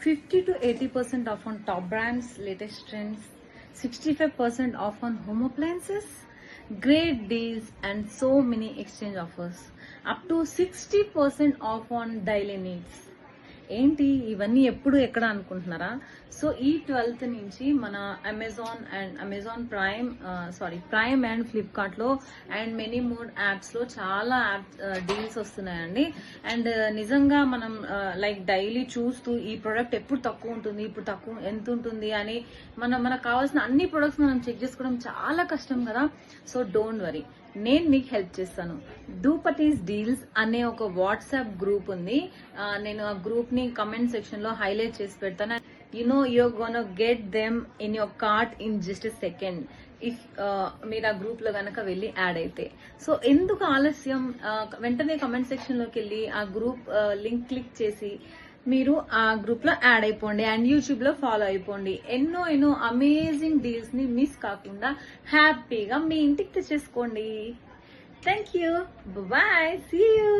50 to 80% off on top brands, latest trends, 65% off on home appliances, great deals and so many exchange offers, up to 60% off on daily needs. ఏంటి ఇవన్నీ ఎప్పుడు ఎక్కడ అనుకుంటున్నారా? So ఈ 12th నుంచి మన Amazon prime and Flipkart లో and many more apps లో చాలా డీల్స్ వస్తున్నాయండి. అండ్ నిజంగా మనం లైక్ డైలీ చూస్తూ ఈ ప్రోడక్ట్ ఎప్పుడు తక్కువ ఉంటుంది, ఇప్పుడు తక్కువ ఎంత ఉంటుంది అని మనకు కావాల్సిన అన్ని ప్రొడక్ట్స్ మనం చెక్ చేసుకోవడం చాలా కష్టం కదా. సో డోంట్ వరీ, నేను మీకు హెల్ప్ చేస్తాను. డూపటీస్ డీల్స్ అనే ఒక వాట్సాప్ గ్రూప్ ఉంది. నేను ఆ గ్రూప్ ని కమెంట్ సెక్షన్ లో హైలైట్ చేసి పెడతాను. you're gonna get them in your cart in just a second if మీరు ఆ గ్రూప్ లో గనక వెళ్ళి యాడ్ అయితే. సో ఎందుకు ఆలస్యం, వెంటనే కమెంట్ సెక్షన్ లోకి వెళ్ళి ఆ గ్రూప్ లింక్ క్లిక్ చేసి మీరు ఆ గ్రూప్ లో యాడ్ అయిపోండి అండ్ యూట్యూబ్ లో ఫాలో అయిపోండి. ఎన్నో అమేజింగ్ డీల్స్ ని మిస్ కాకుండా హ్యాపీగా మీ ఇంటికి తెచ్చేసుకోండి. Thank you, bye, see you.